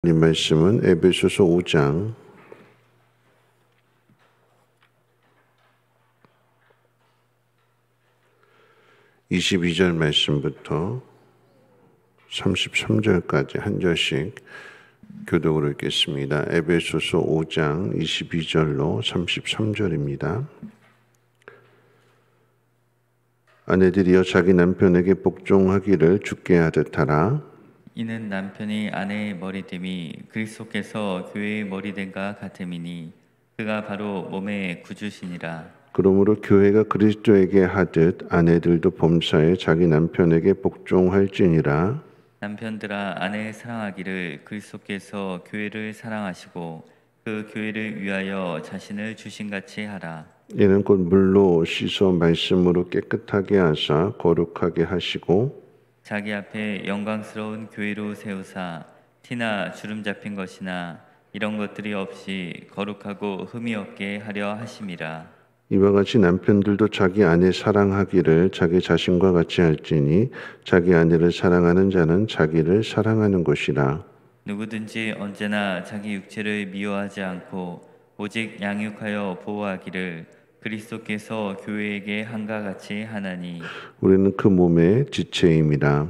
이 말씀은 에베소서 5장 22절 말씀부터 33절까지 한 절씩 교독으로 읽겠습니다. 에베소서 5장 22절로 33절입니다. 아내들이여 자기 남편에게 복종하기를 주께 하듯 하라. 이는 남편이 아내의 머리됨이 그리스도께서 교회의 머리됨과 같음이니 그가 바로 몸의 구주시니라. 그러므로 교회가 그리스도에게 하듯 아내들도 범사에 자기 남편에게 복종할지니라. 남편들아 아내 사랑하기를 그리스도께서 교회를 사랑하시고 그 교회를 위하여 자신을 주신같이 하라. 이는 곧 물로 씻어 말씀으로 깨끗하게 하사 거룩하게 하시고 자기 앞에 영광스러운 교회로 세우사 티나 주름 잡힌 것이나 이런 것들이 없이 거룩하고 흠이 없게 하려 하심이라. 이와 같이 남편들도 자기 아내 사랑하기를 자기 자신과 같이 할지니 자기 아내를 사랑하는 자는 자기를 사랑하는 것이라. 누구든지 언제나 자기 육체를 미워하지 않고 오직 양육하여 보호하기를 그리스도께서 교회에게 한과 같이 하나니 우리는 그 몸의 지체임이라.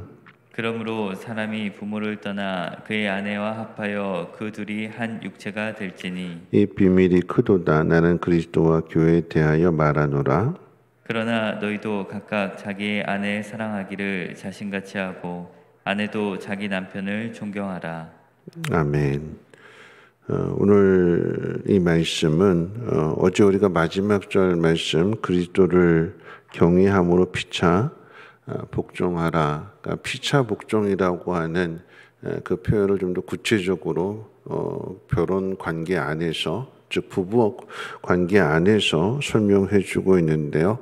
그러므로 사람이 부모를 떠나 그의 아내와 합하여 그 둘이 한 육체가 될지니 이 비밀이 크도다. 나는 그리스도와 교회에 대하여 말하노라. 그러나 너희도 각각 자기의 아내 사랑하기를 자신같이 하고 아내도 자기 남편을 존경하라. 아멘. 오늘 이 말씀은 어제 우리가 마지막 절 말씀 그리스도를 경외함으로 피차 복종하라. 그러니까 피차 복종이라고 하는 그 표현을 좀 더 구체적으로 결혼 관계 안에서 즉 부부 관계 안에서 설명해 주고 있는데요.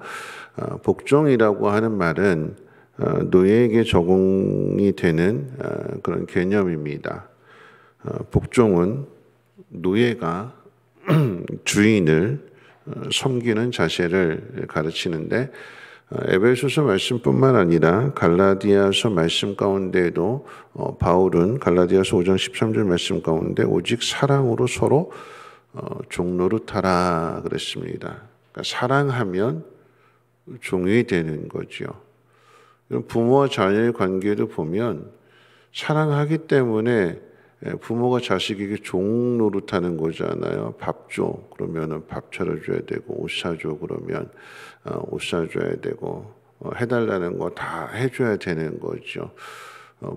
복종이라고 하는 말은 노예에게 적용이 되는 그런 개념입니다. 복종은 노예가 주인을 섬기는 자세를 가르치는데 에베소서 말씀뿐만 아니라 갈라디아서 말씀 가운데에도 바울은 갈라디아서 5장 13절 말씀 가운데 오직 사랑으로 서로 종노릇하라 그랬습니다. 그러니까 사랑하면 종이 되는 거죠. 부모와 자녀의 관계도 보면 사랑하기 때문에 부모가 자식에게 종 노릇하는 거잖아요. 밥 줘. 그러면은 밥 차려줘야 되고, 옷 사줘. 그러면 옷 사줘야 되고, 해달라는 거 다 해줘야 되는 거죠.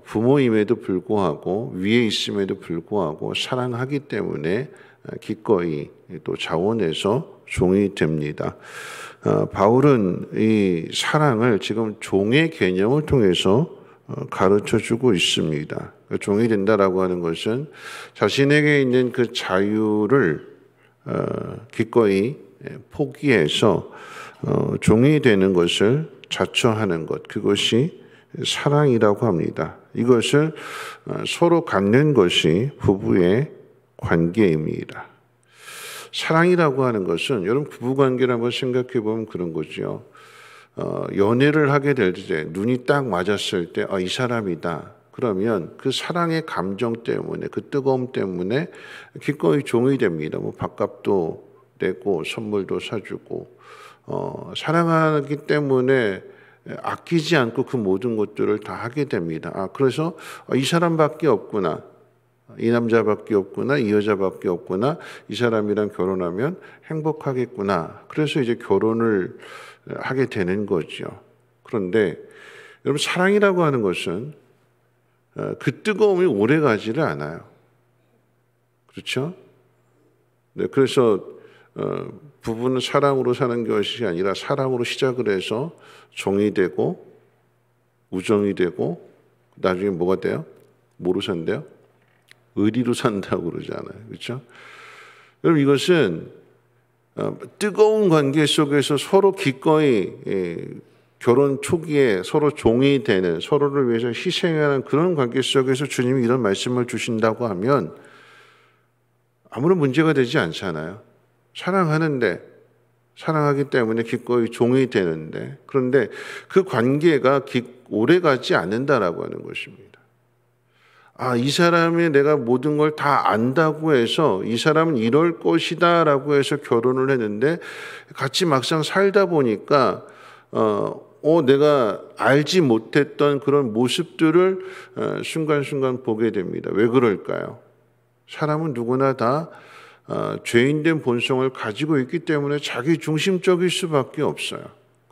부모임에도 불구하고, 위에 있음에도 불구하고, 사랑하기 때문에 기꺼이 또 자원해서 종이 됩니다. 바울은 이 사랑을 지금 종의 개념을 통해서 가르쳐 주고 있습니다. 종이 된다라고 하는 것은 자신에게 있는 그 자유를 기꺼이 포기해서 종이 되는 것을 자처하는 것, 그것이 사랑이라고 합니다. 이것을 서로 갖는 것이 부부의 관계입니다. 사랑이라고 하는 것은 여러분 부부관계를 한번 생각해 보면 그런 거죠. 연애를 하게 될 때 눈이 딱 맞았을 때 이 사람이다. 그러면 그 사랑의 감정 때문에 그 뜨거움 때문에 기꺼이 종이 됩니다. 뭐 밥값도 내고 선물도 사주고 사랑하기 때문에 아끼지 않고 그 모든 것들을 다 하게 됩니다. 그래서 이 사람밖에 없구나. 이 남자밖에 없구나. 이 여자밖에 없구나. 이 사람이랑 결혼하면 행복하겠구나. 그래서 이제 결혼을 하게 되는 거죠. 그런데 여러분 사랑이라고 하는 것은 그 뜨거움이 오래 가지를 않아요. 그렇죠? 네, 그래서 부부는 사랑으로 사는 것이 아니라 사랑으로 시작을 해서 정이 되고 우정이 되고 나중에 뭐가 돼요? 뭐로 산대요? 의리로 산다고 그러잖아요. 그렇죠? 여러분 이것은 뜨거운 관계 속에서 서로 기꺼이 결혼 초기에 서로 종이 되는 서로를 위해서 희생하는 그런 관계 속에서 주님이 이런 말씀을 주신다고 하면 아무런 문제가 되지 않잖아요. 사랑하는데 사랑하기 때문에 기꺼이 종이 되는데 그런데 그 관계가 오래 가지 않는다라고 하는 것입니다. 이 사람이 내가 모든 걸 다 안다고 해서 이 사람은 이럴 것이다 라고 해서 결혼을 했는데 같이 막상 살다 보니까 내가 알지 못했던 그런 모습들을 순간순간 보게 됩니다. 왜 그럴까요? 사람은 누구나 다 죄인된 본성을 가지고 있기 때문에 자기 중심적일 수밖에 없어요.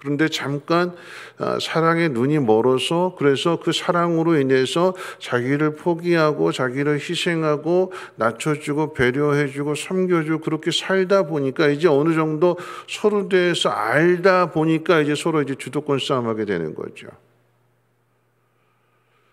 그런데 잠깐 사랑의 눈이 멀어서 그래서 그 사랑으로 인해서 자기를 포기하고 자기를 희생하고 낮춰주고 배려해주고 섬겨주고 그렇게 살다 보니까 이제 어느 정도 서로 대해서 알다 보니까 이제 서로 이제 주도권 싸움하게 되는 거죠.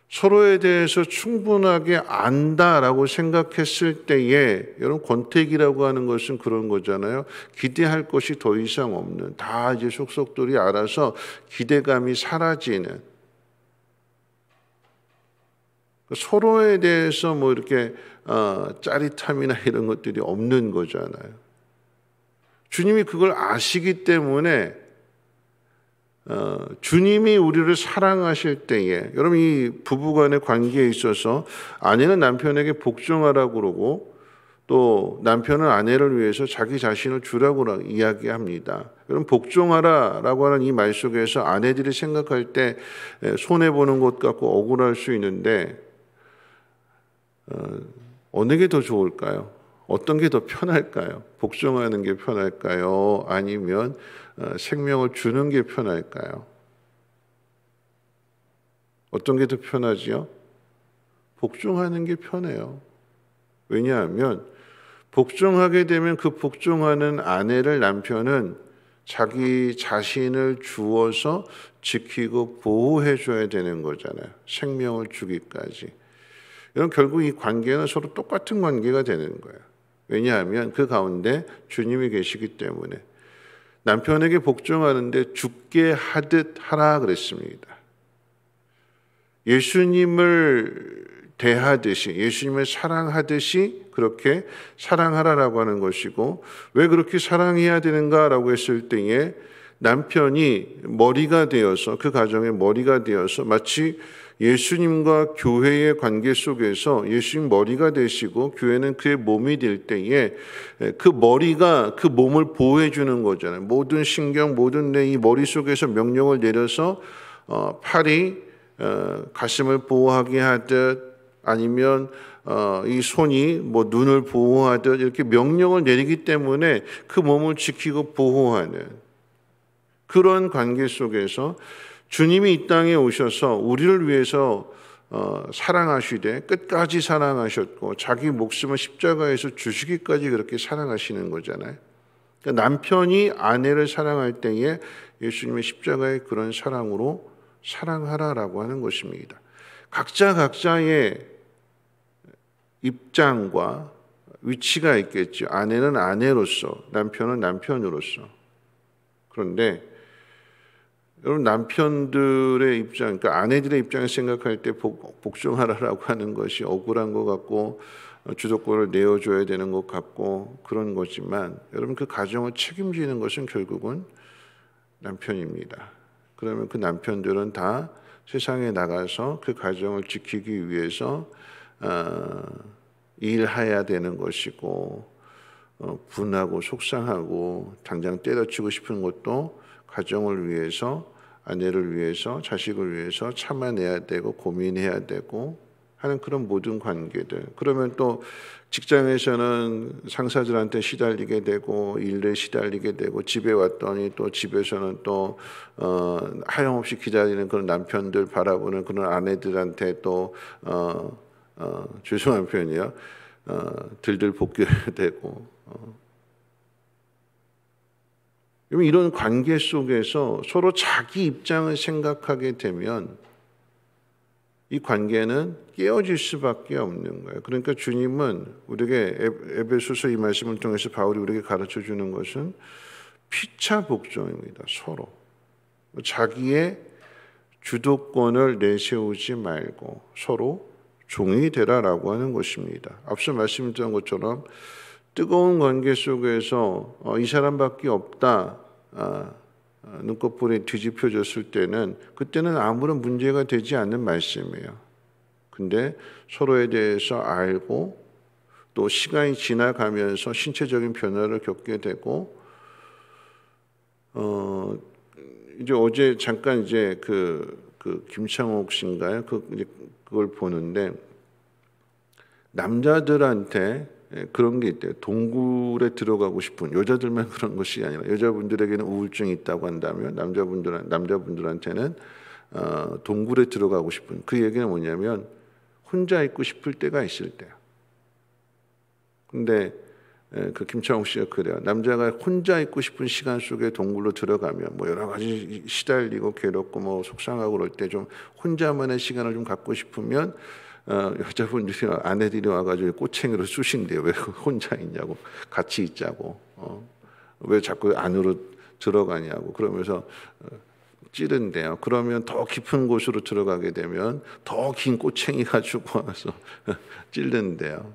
서로에 대해서 충분하게 안다라고 생각했을 때에 여러분 권태기라고 하는 것은 그런 거잖아요. 기대할 것이 더 이상 없는 다 이제 속속들이 알아서 기대감이 사라지는 서로에 대해서 뭐 이렇게 짜릿함이나 이런 것들이 없는 거잖아요. 주님이 그걸 아시기 때문에 주님이 우리를 사랑하실 때에 여러분 이 부부간의 관계에 있어서 아내는 남편에게 복종하라고 그러고 또 남편은 아내를 위해서 자기 자신을 주라고 이야기합니다. 여러분 복종하라라고 하는 이 말 속에서 아내들이 생각할 때 손해보는 것 같고 억울할 수 있는데 어느 게 더 좋을까요? 어떤 게 더 편할까요? 복종하는 게 편할까요? 아니면 생명을 주는 게 편할까요? 어떤 게 더 편하지요? 복종하는 게 편해요. 왜냐하면 복종하게 되면 그 복종하는 아내를 남편은 자기 자신을 주어서 지키고 보호해 줘야 되는 거잖아요. 생명을 주기까지. 이런 결국 이 관계는 서로 똑같은 관계가 되는 거예요. 왜냐하면 그 가운데 주님이 계시기 때문에 남편에게 복종하는데 죽게 하듯 하라 그랬습니다. 예수님을 대하듯이 예수님을 사랑하듯이 그렇게 사랑하라라고 하는 것이고 왜 그렇게 사랑해야 되는가라고 했을 때에 남편이 머리가 되어서 그 가정의 머리가 되어서 마치 예수님과 교회의 관계 속에서 예수님 머리가 되시고 교회는 그의 몸이 될 때에 그 머리가 그 몸을 보호해 주는 거잖아요. 모든 신경, 모든 내 이 머릿속에서 명령을 내려서 팔이 가슴을 보호하게 하듯 아니면 이 손이 뭐 눈을 보호하듯 이렇게 명령을 내리기 때문에 그 몸을 지키고 보호하는 그런 관계 속에서 주님이 이 땅에 오셔서 우리를 위해서 사랑하시되 끝까지 사랑하셨고 자기 목숨을 십자가에서 주시기까지 그렇게 사랑하시는 거잖아요. 그러니까 남편이 아내를 사랑할 때에 예수님의 십자가의 그런 사랑으로 사랑하라라고 하는 것입니다. 각자의 입장과 위치가 있겠죠. 아내는 아내로서, 남편은 남편으로서. 그런데 여러분 남편들의 입장, 그러니까 아내들의 입장을 생각할 때 복종하라라고 하는 것이 억울한 것 같고 주도권을 내어줘야 되는 것 같고 그런 거지만 여러분 그 가정을 책임지는 것은 결국은 남편입니다. 그러면 그 남편들은 다 세상에 나가서 그 가정을 지키기 위해서 일해야 되는 것이고 분하고 속상하고 당장 때려치고 싶은 것도 가정을 위해서 아내를 위해서 자식을 위해서 참아내야 되고 고민해야 되고 하는 그런 모든 관계들. 그러면 또 직장에서는 상사들한테 시달리게 되고 일에 시달리게 되고 집에 왔더니 또 집에서는 또 하염없이 기다리는 그런 남편들 바라보는 그런 아내들한테 또 죄송한 표현이요. 들들 볶여야 되고 이런 관계 속에서 서로 자기 입장을 생각하게 되면 이 관계는 깨어질 수밖에 없는 거예요. 그러니까 주님은 우리에게 에베소서 이 말씀을 통해서 바울이 우리에게 가르쳐 주는 것은 피차 복종입니다. 서로 자기의 주도권을 내세우지 말고 서로 종이 되라라고 하는 것입니다. 앞서 말씀드린 것처럼 뜨거운 관계 속에서 이 사람밖에 없다 눈꺼풀이 뒤집혀졌을 때는 그때는 아무런 문제가 되지 않는 말씀이에요. 근데 서로에 대해서 알고 또 시간이 지나가면서 신체적인 변화를 겪게 되고 이제 어제 잠깐 이제 그 김창옥 씨인가요? 그걸 보는데 남자들한테 그런 게 있대요. 동굴에 들어가고 싶은, 여자들만 그런 것이 아니라 여자분들에게는 우울증이 있다고 한다면 남자분들한테는 동굴에 들어가고 싶은, 그 얘기는 뭐냐면 혼자 있고 싶을 때가 있을 때요. 근데 그 김창욱 씨가 그래요. 남자가 혼자 있고 싶은 시간 속에 동굴로 들어가면 뭐 여러 가지 시달리고 괴롭고 뭐 속상하고 그럴 때 좀 혼자만의 시간을 좀 갖고 싶으면 여자분들이 아내들이 와가지고 꼬챙이로 쑤신대요. 왜 혼자 있냐고, 같이 있자고, 왜 자꾸 안으로 들어가냐고 그러면서 찌른대요. 그러면 더 깊은 곳으로 들어가게 되면 더 긴 꼬챙이 가지고 와서 찌른대요.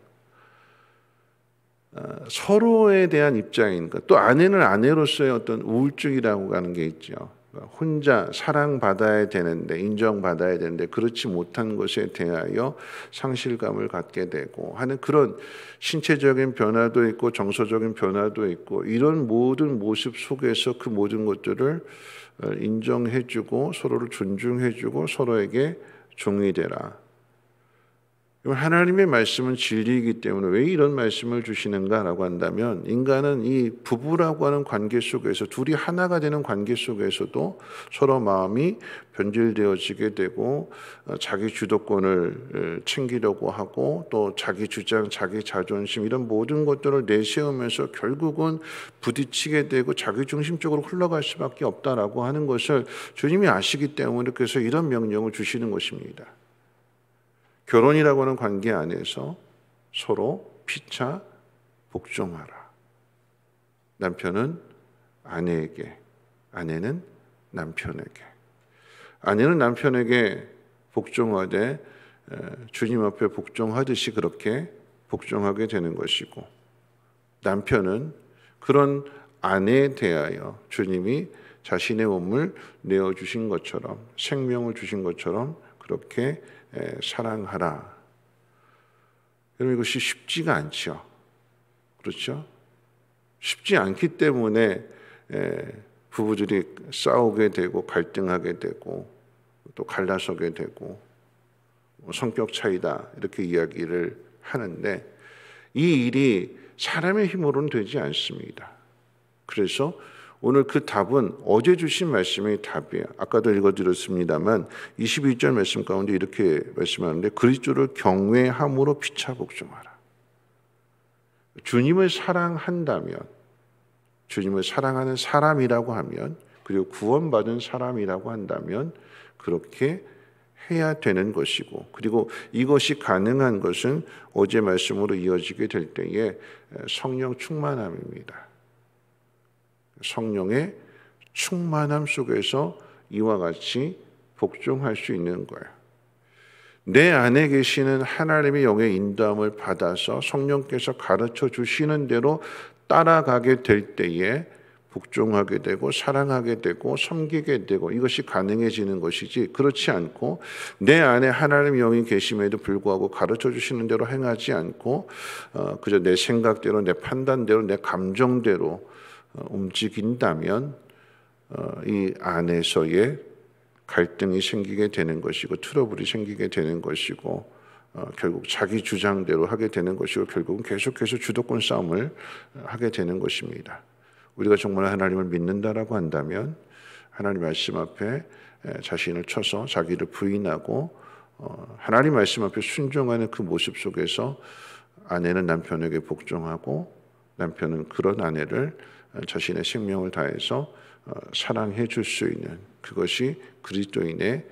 서로에 대한 입장이니까. 또 아내는 아내로서의 어떤 우울증이라고 하는 게 있죠. 혼자 사랑받아야 되는데, 인정받아야 되는데 그렇지 못한 것에 대하여 상실감을 갖게 되고 하는 그런 신체적인 변화도 있고 정서적인 변화도 있고, 이런 모든 모습 속에서 그 모든 것들을 인정해주고 서로를 존중해주고 서로에게 종이 되라. 하나님의 말씀은 진리이기 때문에 왜 이런 말씀을 주시는가라고 한다면, 인간은 이 부부라고 하는 관계 속에서, 둘이 하나가 되는 관계 속에서도 서로 마음이 변질되어지게 되고 자기 주도권을 챙기려고 하고 또 자기 주장, 자기 자존심, 이런 모든 것들을 내세우면서 결국은 부딪히게 되고 자기중심적으로 흘러갈 수밖에 없다라고 하는 것을 주님이 아시기 때문에 그래서 이런 명령을 주시는 것입니다. 결혼이라고 하는 관계 안에서 서로 피차 복종하라. 남편은 아내에게, 아내는 남편에게. 아내는 남편에게 복종하되 주님 앞에 복종하듯이 그렇게 복종하게 되는 것이고, 남편은 그런 아내에 대하여 주님이 자신의 몸을 내어주신 것처럼, 생명을 주신 것처럼 그렇게 사랑하라. 여러분, 이것이 쉽지가 않죠. 그렇죠? 쉽지 않기 때문에 부부들이 싸우게 되고 갈등하게 되고 또 갈라서게 되고 성격 차이다 이렇게 이야기를 하는데, 이 일이 사람의 힘으로는 되지 않습니다. 그래서 오늘 그 답은 어제 주신 말씀의 답이에요. 아까도 읽어드렸습니다만 22절 말씀 가운데 이렇게 말씀하는데, 그리스도를 경외함으로 피차 복종하라. 주님을 사랑한다면, 주님을 사랑하는 사람이라고 하면, 그리고 구원받은 사람이라고 한다면 그렇게 해야 되는 것이고, 그리고 이것이 가능한 것은 어제 말씀으로 이어지게 될 때에 성령 충만함입니다. 성령의 충만함 속에서 이와 같이 복종할 수 있는 거예요. 내 안에 계시는 하나님의 영의 인도함을 받아서 성령께서 가르쳐 주시는 대로 따라가게 될 때에 복종하게 되고 사랑하게 되고 섬기게 되고, 이것이 가능해지는 것이지, 그렇지 않고 내 안에 하나님의 영이 계심에도 불구하고 가르쳐 주시는 대로 행하지 않고 그저 내 생각대로, 내 판단대로, 내 감정대로 움직인다면 이 안에서의 갈등이 생기게 되는 것이고 트러블이 생기게 되는 것이고 결국 자기 주장대로 하게 되는 것이고 결국은 계속해서 주도권 싸움을 하게 되는 것입니다. 우리가 정말 하나님을 믿는다라고 한다면 하나님 말씀 앞에 자신을 쳐서 자기를 부인하고 하나님 말씀 앞에 순종하는 그 모습 속에서 아내는 남편에게 복종하고 남편은 그런 아내를 자신의 생명을 다해서 사랑해 줄 수 있는, 그것이 그리스도인의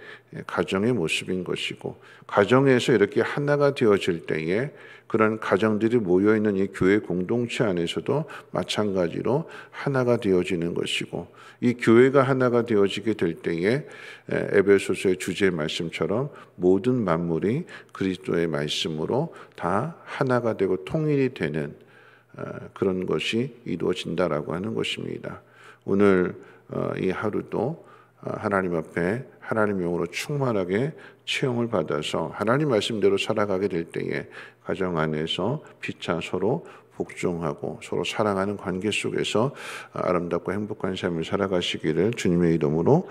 가정의 모습인 것이고, 가정에서 이렇게 하나가 되어질 때에 그런 가정들이 모여있는 이 교회 공동체 안에서도 마찬가지로 하나가 되어지는 것이고, 이 교회가 하나가 되어지게 될 때에 에베소서의 주제 말씀처럼 모든 만물이 그리스도의 말씀으로 다 하나가 되고 통일이 되는 그런 것이 이루어진다라고 하는 것입니다. 오늘 이 하루도 하나님 앞에 하나님 영으로 충만하게 채용을 받아서 하나님 말씀대로 살아가게 될 때에 가정 안에서 피차 서로 복종하고 서로 사랑하는 관계 속에서 아름답고 행복한 삶을 살아가시기를 주님의 이름으로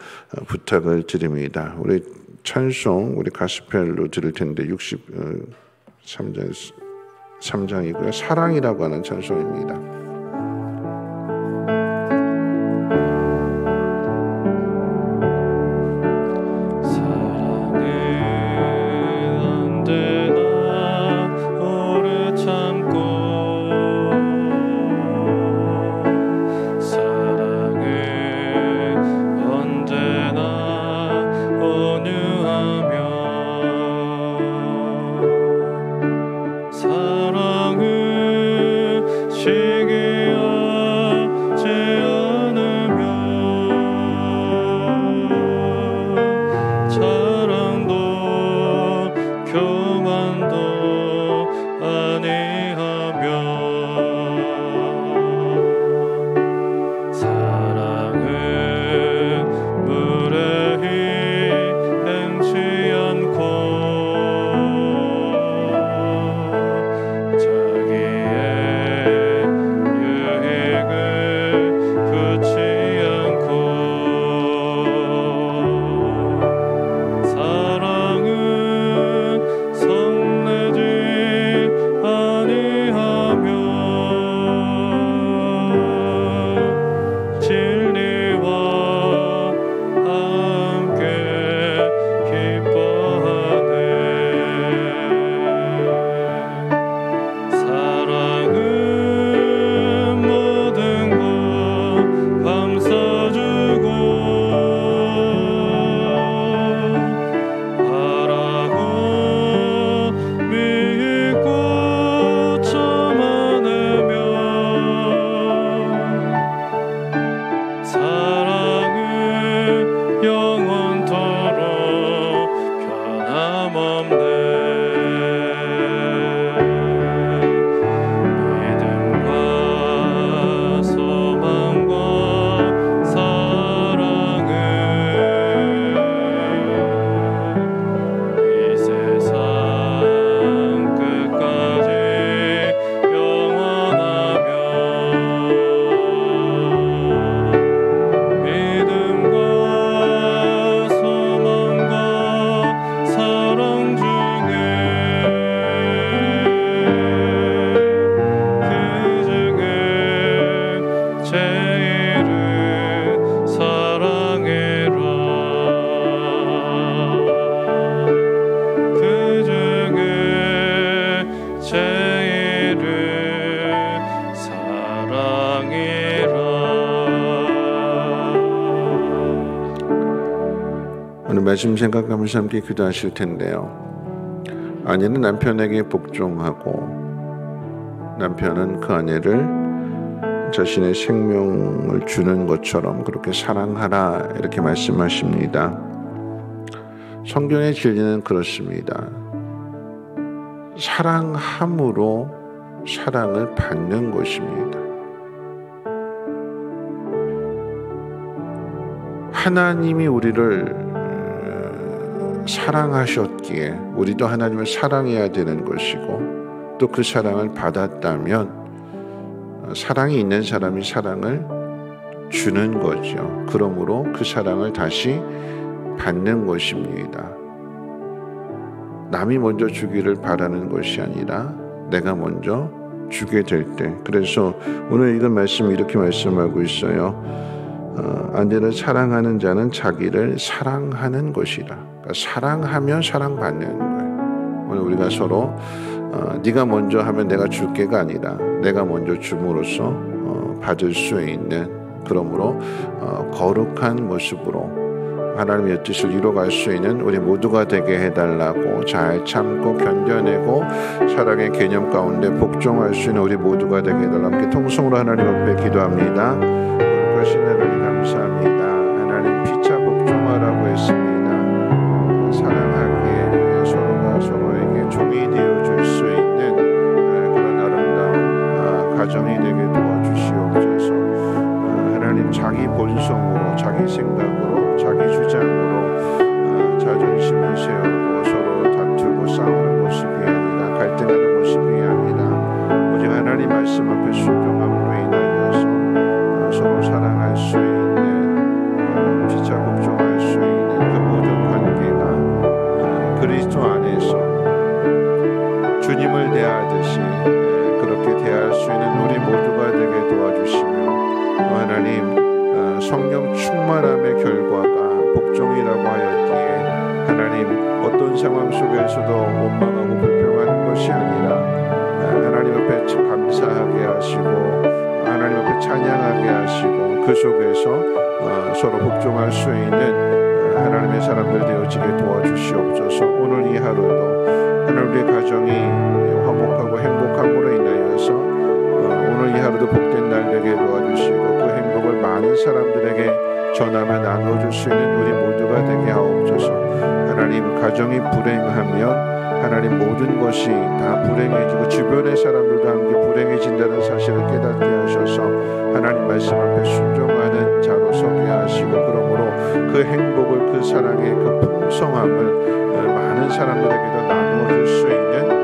부탁을 드립니다. 우리 찬송 우리 가스펠로 들을 텐데 63장이고요. 사랑이라고 하는 찬송입니다. 말씀 생각하면서 함께 기도하실 텐데요. 아내는 남편에게 복종하고 남편은 그 아내를 자신의 생명을 주는 것처럼 그렇게 사랑하라 이렇게 말씀하십니다. 성경의 진리는 그렇습니다. 사랑함으로 사랑을 받는 것입니다. 하나님이 우리를 사랑하셨기에 우리도 하나님을 사랑해야 되는 것이고 또 그 사랑을 받았다면 사랑이 있는 사람이 사랑을 주는 거죠. 그러므로 그 사랑을 다시 받는 것입니다. 남이 먼저 주기를 바라는 것이 아니라 내가 먼저 주게 될 때. 그래서 오늘 읽은 말씀이 이렇게 말씀하고 있어요. 아내를 사랑하는 자는 자기를 사랑하는 것이라. 그러니까 사랑하면 사랑받는 거예요. 오늘 우리가 서로 네가 먼저 하면 내가 줄게가 아니라 내가 먼저 줌으로써 받을 수 있는, 그러므로 거룩한 모습으로 하나님의 뜻을 이뤄갈 수 있는 우리 모두가 되게 해달라고, 잘 참고 견뎌내고 사랑의 개념 가운데 복종할 수 있는 우리 모두가 되게 해달라고 함께 통성으로 하나님 앞에 기도합니다. 거룩하신 하나님 감사합니다. 하나님 피차 복종하라고 했습니다. 사랑하기에 서로가 서로에게 종이 되어줄 수 있는 그런 아름다운 가정이 되게 도와주시옵소서. 하나님 자기 본성으로 자기 생각으로 자기 주장으로 자존심을 세우고 서로 다투고 싸우는 모습이 아니라 갈등하는 모습이 아니라 오직 하나님 말씀 앞에 순종함으로 인하여서 서로 사랑할 수 있는 피차 복종할 수 있는 그 모든 관계가 그리스도 안에서 주님을 대하듯이 그렇게 대할 수 있는 우리 모두가 되게 도와주시며 또 하나님 성령 충만함의 결과가 복종이라고 하였기에 하나님 어떤 상황 속에서도 원망하고 불평하는 것이 아니라 하나님 앞에 감사하게 하시고 하나님 앞에 찬양하게 하시고 그 속에서 서로 복종할 수 있는 하나님의 사람들 되어지게 도와주시옵소서. 오늘 이 하루도 하나님 우리의 가정이 화목하고 행복함으로 인하여서 오늘 이 하루도 복된 날 되게 도와주시고 그 행복을 많은 사람들에게 전하며 나누어줄 수 있는 우리 모두가 되게 하옵소서. 하나님 가정이 불행하면 하나님 모든 것이 다 불행해지고 주변의 사람들도 함께 불행해진다는 사실을 깨닫게 하셔서 하나님 말씀 앞에 순종하는 자로 서게 하시고 그러므로 그 행복을 그 사랑의 그 풍성함을 많은 사람들에게도 나누어줄 수 있는